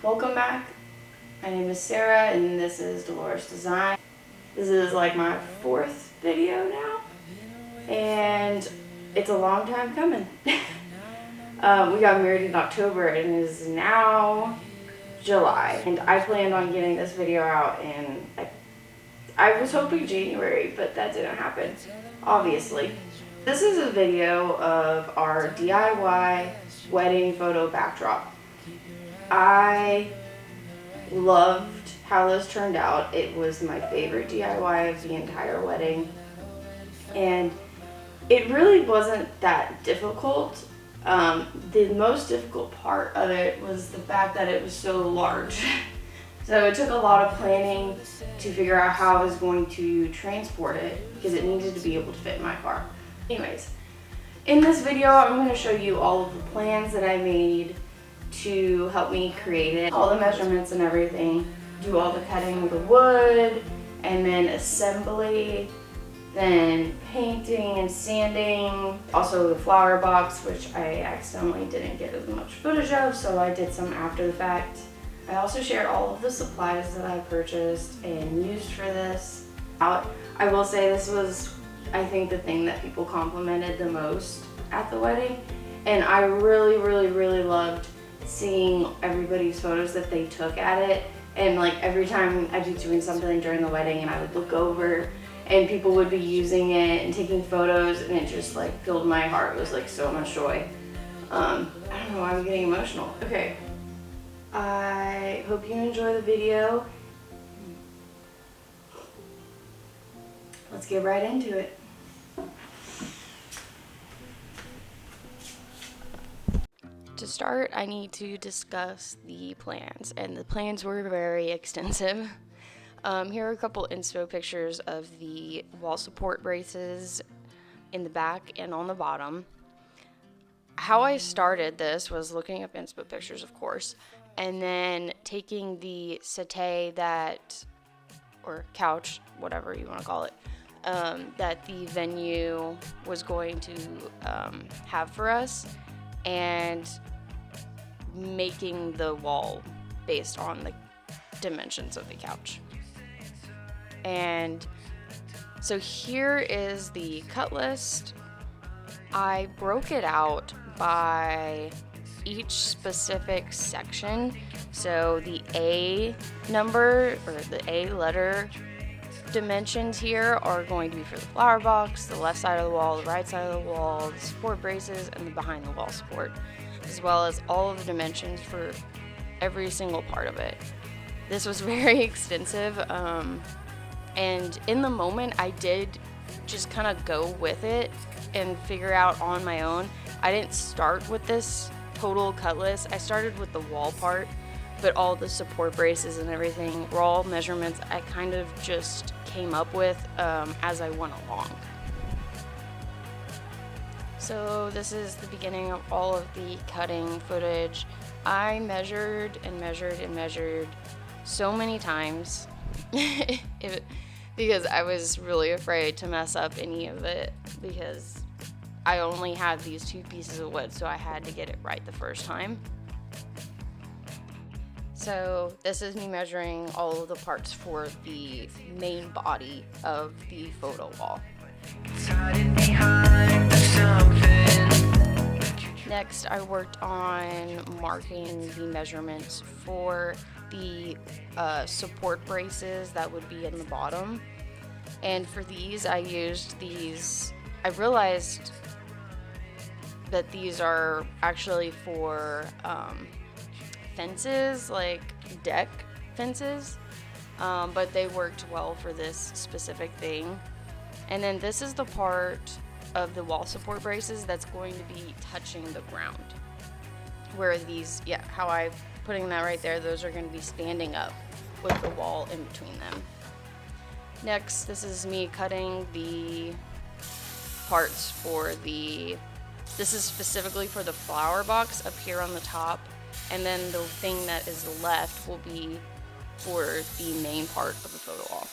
Welcome back. My name is Sarah and this is Dolores Design. This is like my 4th video now and it's a long time coming. We got married in October and it is now July, and I planned on getting this video out in I was hoping January, but that didn't happen, obviously. This is a video of our DIY wedding photo backdrop. I loved how this turned out. It was my favorite DIY of the entire wedding, and it really wasn't that difficult. The most difficult part of it was the fact that it was so large. So it took a lot of planning to figure out how I was going to transport it because it needed to be able to fit in my car. Anyways, in this video I'm going to show you all of the plans that I made to help me create it, all the measurements and everything, do all the cutting of the wood, and then assembly, then painting and sanding, also the flower box, which I accidentally didn't get as much footage of, so I did some after the fact. I also shared all of the supplies that I purchased and used for this out. I will say this was, I think, the thing that people complimented the most at the wedding, and I really loved seeing everybody's photos that they took at it. And like every time I'd be doing something during the wedding and I would look over and people would be using it and taking photos, and it just like filled my heart. It was like so much joy. I don't know why I'm getting emotional. Okay. I hope you enjoy the video. Let's get right into it. To start, I need to discuss the plans, and the plans were very extensive. Here are a couple inspo pictures of the wall support braces in the back and on the bottom. How I started this was looking up inspo pictures, of course, and then taking the settee or couch, whatever you want to call it, that the venue was going to have for us, and making the wall based on the dimensions of the couch. And so here is the cut list. I broke it out by each specific section. So the A number, or the A letter dimensions here, are going to be for the flower box, the left side of the wall, the right side of the wall, the support braces, and the behind the wall support, as well as all of the dimensions for every single part of it. This was very extensive, and in the moment I did just kind of go with it and figure out on my own. I didn't start with this total cut list. I started with the wall part, but all the support braces and everything were all measurements I kind of just came up with as I went along. So this is the beginning of all of the cutting footage. I measured and measured and measured so many times because I was really afraid to mess up any of it, because I only had these 2 pieces of wood, so I had to get it right the first time. So this is me measuring all of the parts for the main body of the photo wall. Next, I worked on marking the measurements for the support braces that would be in the bottom. And for these, I used these. I realized that these are actually for fences, like deck fences, but they worked well for this specific thing. And then this is the part of the wall support braces that's going to be touching the ground, where these, how I'm putting that right there, those are going to be standing up with the wall in between them. Next, this is me cutting the parts for this is specifically for the flower box up here on the top, and then the thing that is left will be for the main part of the photo wall.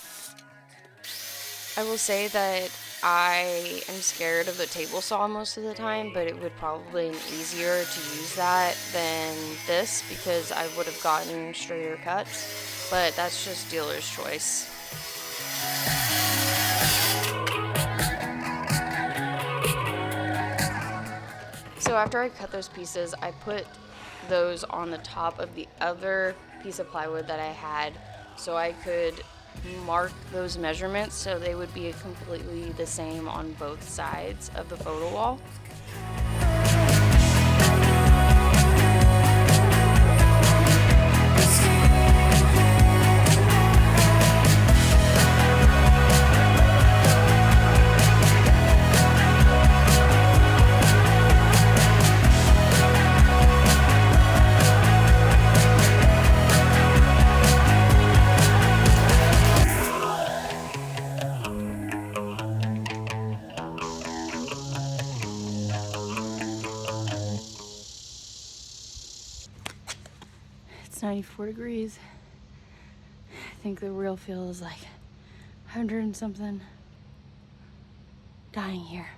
I will say that I am scared of the table saw most of the time, but it would probably be easier to use that than this because I would have gotten straighter cuts, but that's just dealer's choice. So after I cut those pieces, I put those on the top of the other piece of plywood that I had so I could mark those measurements so they would be completely the same on both sides of the photo wall. It's 94 degrees. I think the real feel is like 100 and something. Dying here.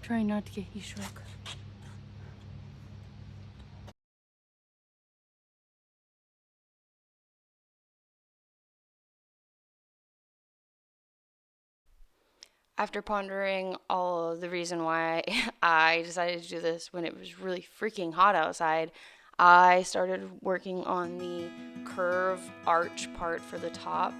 Trying not to get heat stroke. After pondering all of the reason why I decided to do this when it was really freaking hot outside, I started working on the curve arch part for the top.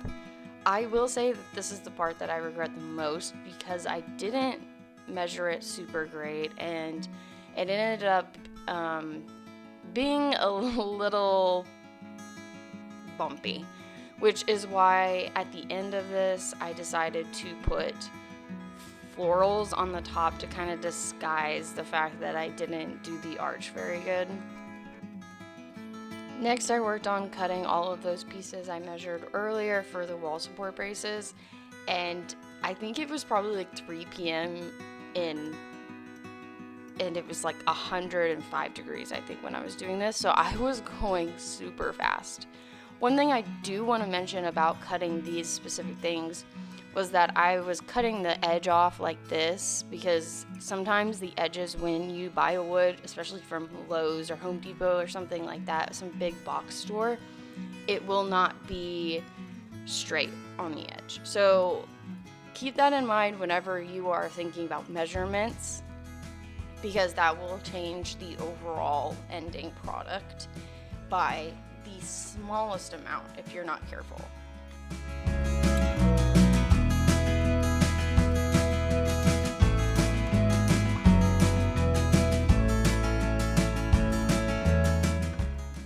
I will say that this is the part that I regret the most because I didn't measure it super great and it ended up being a little bumpy, which is why at the end of this I decided to put florals on the top to kind of disguise the fact that I didn't do the arch very good. Next, I worked on cutting all of those pieces I measured earlier for the wall support braces, and I think it was probably like 3 p.m. and it was like 105 degrees, I think, when I was doing this, so I was going super fast. One thing I do want to mention about cutting these specific things was that I was cutting the edge off like this because sometimes the edges when you buy a wood, especially from Lowe's or Home Depot or something like that, some big box store, it will not be straight on the edge. So keep that in mind whenever you are thinking about measurements because that will change the overall ending product by the smallest amount if you're not careful.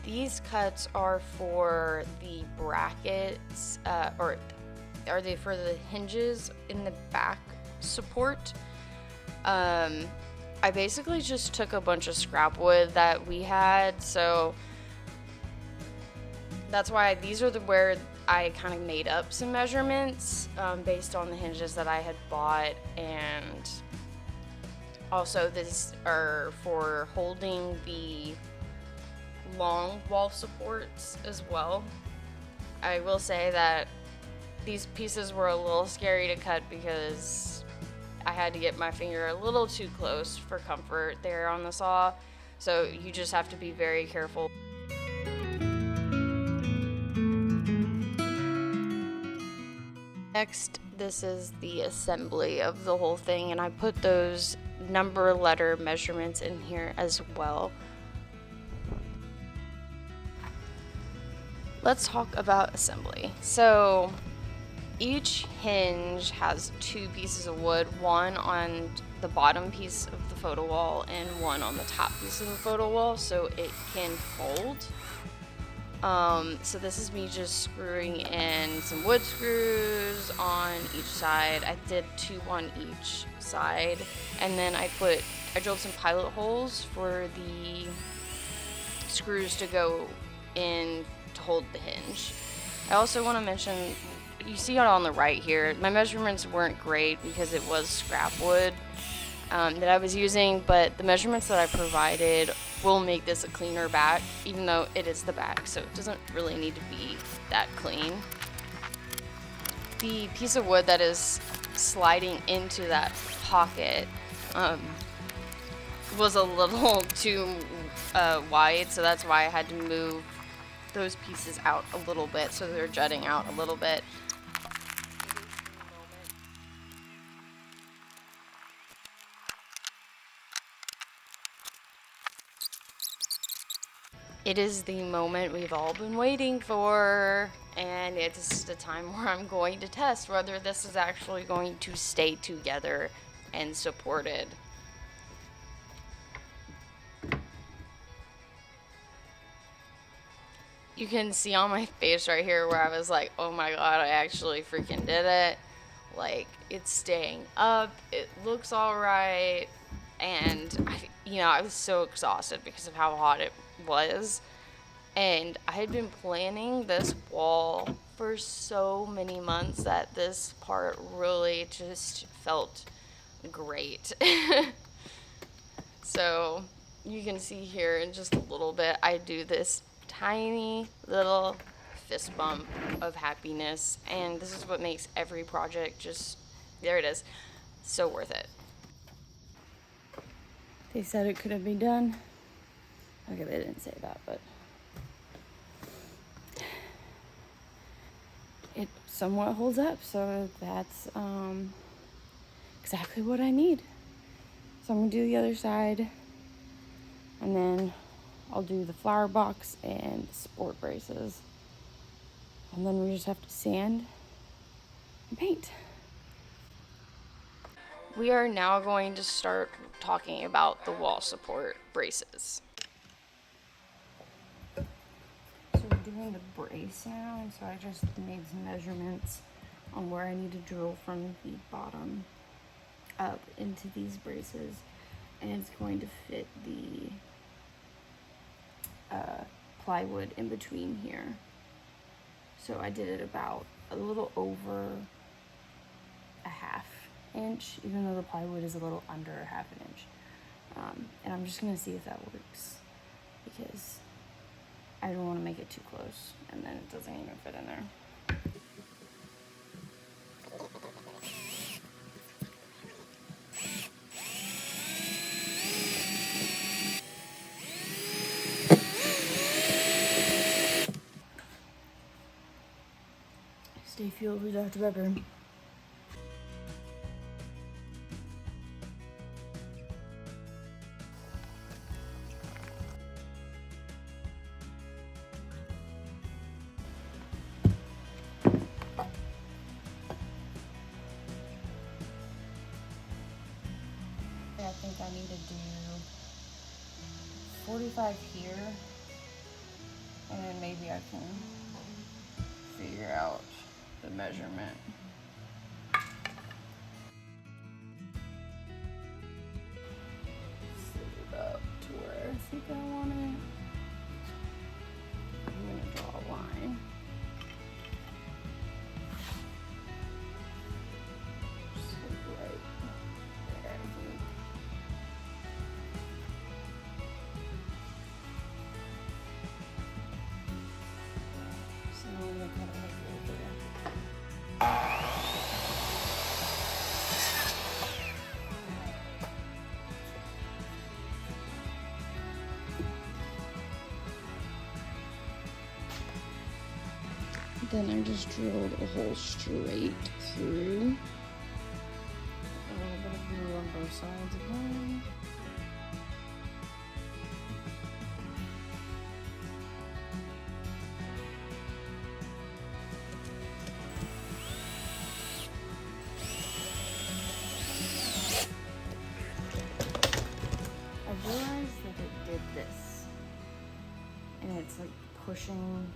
These cuts are for the brackets, or are they for the hinges in the back support? I basically just took a bunch of scrap wood that we had, so that's why these are where I kind of made up some measurements based on the hinges that I had bought, and also these are for holding the long wall supports as well. I will say that these pieces were a little scary to cut because I had to get my finger a little too close for comfort there on the saw, so you just have to be very careful. Next, this is the assembly of the whole thing, and I put those number letter measurements in here as well. Let's talk about assembly. So each hinge has 2 pieces of wood, one on the bottom piece of the photo wall and one on the top piece of the photo wall so it can fold. So this is me just screwing in some wood screws on each side. I did 2 on each side, and then I drilled some pilot holes for the screws to go in to hold the hinge. I also want to mention, you see it on the right here, my measurements weren't great because it was scrap wood that I was using, but the measurements that I provided will make this a cleaner back, even though it is the back, so it doesn't really need to be that clean. The piece of wood that is sliding into that pocket was a little too wide, so that's why I had to move those pieces out a little bit so they're jutting out a little bit. It is the moment we've all been waiting for, and it's the time where I'm going to test whether this is actually going to stay together and supported. You can see on my face right here where I was like, oh my god, I actually freaking did it. Like, it's staying up, it looks alright, and I was so exhausted because of how hot it was. And I had been planning this wall for so many months that this part really just felt great. So you can see here in just a little bit, I do this tiny little fist bump of happiness, and this is what makes every project just, there it is, so worth it. They said it couldn't be done. Okay, they didn't say that, but it somewhat holds up, so that's exactly what I need. So I'm gonna do the other side, and then I'll do the flower box and sport braces, and then we just have to sand and paint. We are now going to start talking about the wall support braces. So we're doing the brace now, and so I just made some measurements on where I need to drill from the bottom up into these braces, and it's going to fit the plywood in between here. So I did it about a little over a ½ inch, even though the plywood is a little under a ½ inch. And I'm just gonna see if that works, because I don't want to make it too close and then it doesn't even fit in there. Stay fueled with Dr. Pepper. I think I need to do 45 here, and then maybe I can figure out the measurement. Set it up to where I think I want it. I'm gonna draw a line. Just like right there, I think. So now I'm gonna cut it right there. Then I just drilled a hole straight through. A little bit of glue on both sides again. I realized that it did this, and it's like pushing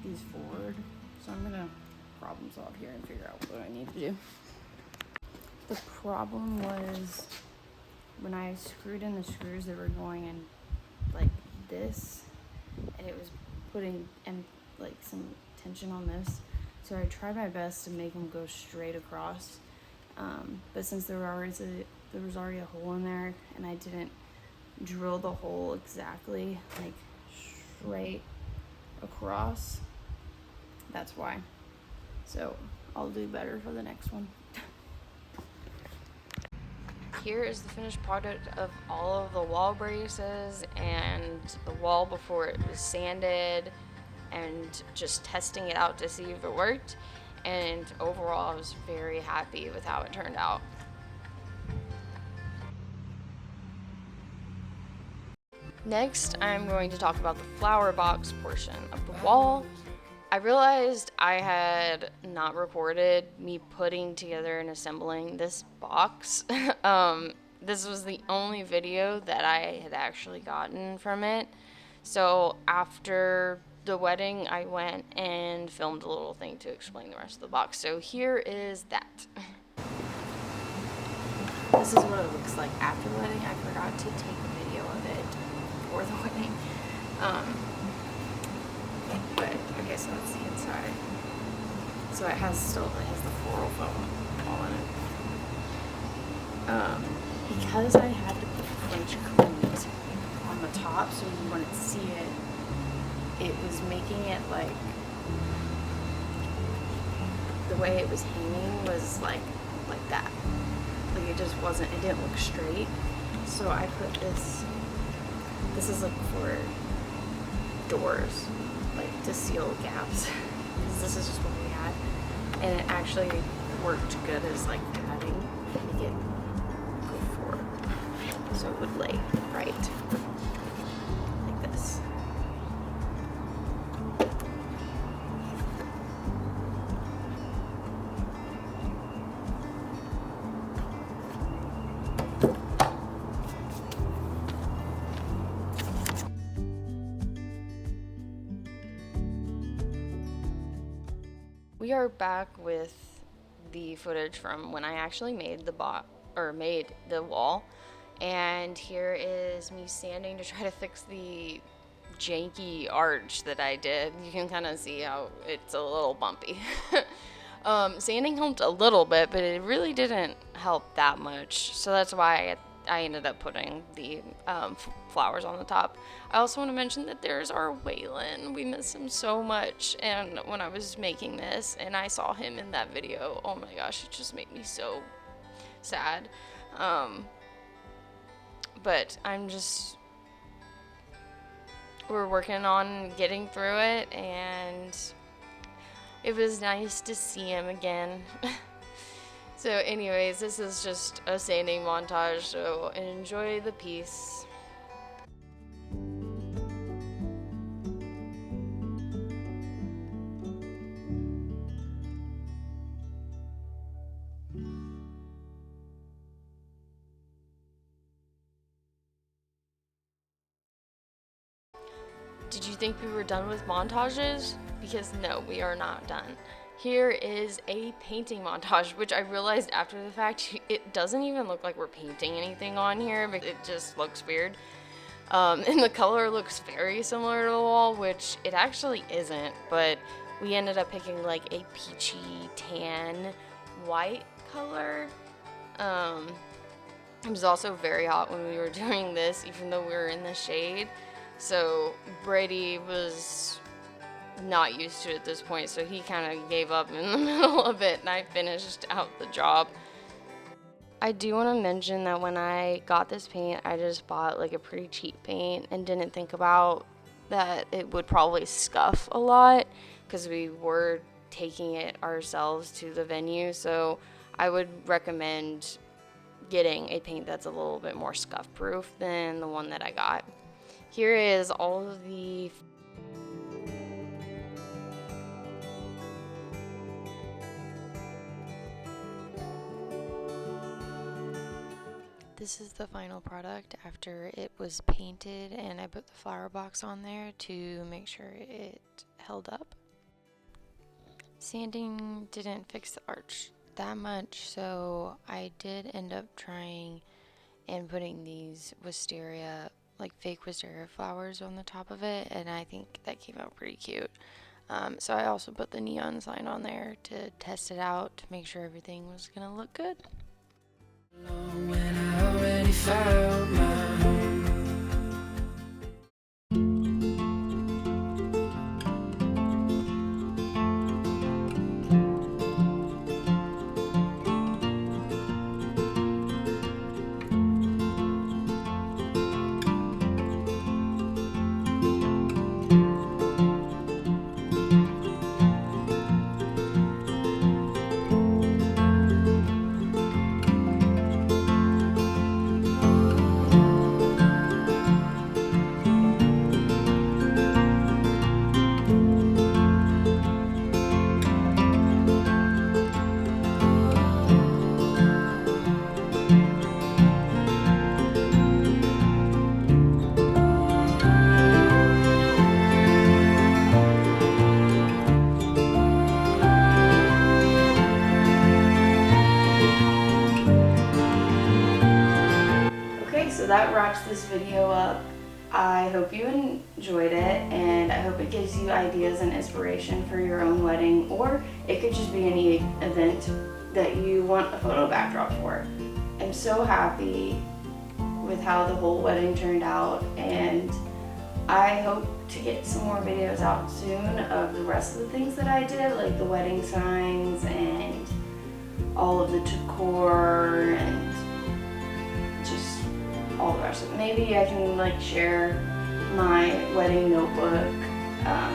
these forward, so I'm gonna problem solve here and figure out what I need to do. The problem was when I screwed in the screws, they were going in like this, and it was putting like some tension on this. So I tried my best to make them go straight across, but since there was already a hole in there, and I didn't drill the hole exactly like straight across, that's why. So I'll do better for the next one. here is the finished product of all of the wall braces and the wall before it was sanded, and just testing it out to see if it worked. And overall, I was very happy with how it turned out. Next, I'm going to talk about the flower box portion of the wall. I realized I had not recorded me putting together and assembling this box. This was the only video that I had actually gotten from it. So after the wedding, I went and filmed a little thing to explain the rest of the box. So here is that. This is what it looks like after the wedding. I forgot to take a video of it before the wedding. But okay, so that's the inside. So it has the floral foam all in it. Because I had to put French cleat on the top so you wouldn't see it, it was making it like, the way it was hanging was like that. Like it just wasn't, it didn't look straight. So I put this is like for doors, like to seal gaps. This is just what we had. And it actually worked good as like padding to make it go forward. So it would lay right. Like this. We are back with the footage from when I actually made the wall, and here is me sanding to try to fix the janky arch that I did. You can kind of see how it's a little bumpy. Sanding helped a little bit, but it really didn't help that much, so that's why I ended up putting the flowers on the top. I also want to mention that there's our Waylon. We miss him so much, and when I was making this and I saw him in that video, oh my gosh, it just made me so sad. But we're working on getting through it, and it was nice to see him again. So anyways, this is just a sanding montage, so enjoy the piece. Did you think we were done with montages? Because no, we are not done. Here is a painting montage, which I realized after the fact, it doesn't even look like we're painting anything on here, but it just looks weird. And the color looks very similar to the wall, which it actually isn't, but we ended up picking like a peachy tan white color. It was also very hot when we were doing this, even though we were in the shade. So Brady was not used to it at this point, so he kind of gave up in the middle of it, and I finished out the job. I do want to mention that when I got this paint, I just bought like a pretty cheap paint and didn't think about that it would probably scuff a lot because we were taking it ourselves to the venue. So I would recommend getting a paint that's a little bit more scuff proof than the one that I got. Here is all of the This is the final product after it was painted, and I put the flower box on there to make sure it held up. Sanding didn't fix the arch that much, so I did end up trying and putting these wisteria, like fake wisteria flowers on the top of it, and I think that came out pretty cute. So I also put the neon sign on there to test it out to make sure everything was gonna look good. When I already found my home. that wraps this video up. I hope you enjoyed it, and I hope it gives you ideas and inspiration for your own wedding, or it could just be any event that you want a photo backdrop for. I'm so happy with how the whole wedding turned out, and I hope to get some more videos out soon of the rest of the things that I did, like the wedding signs and all of the decor and just all the rest of it. Maybe I can like share my wedding notebook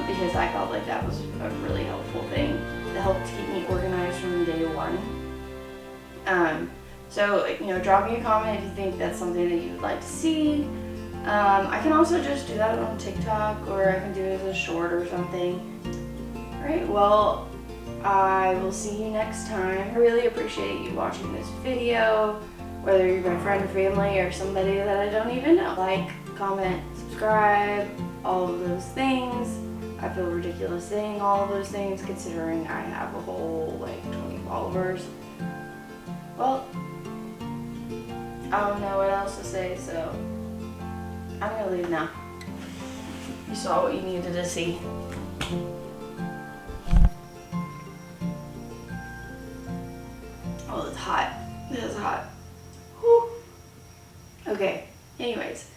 because I felt like that was a really helpful thing that helped keep me organized from day one. So, you know, drop me a comment if you think that's something that you would like to see. I can also just do that on TikTok, or I can do it as a short or something. Alright, well, I will see you next time. I really appreciate you watching this video, whether you're my friend or family or somebody that I don't even know. Like, comment, subscribe, all of those things. I feel ridiculous saying all of those things considering I have a whole like 20 followers. Well, I don't know what else to say, so I'm gonna leave now. You saw what you needed to see. Oh, it's hot. This is hot. Whew. Okay, anyways.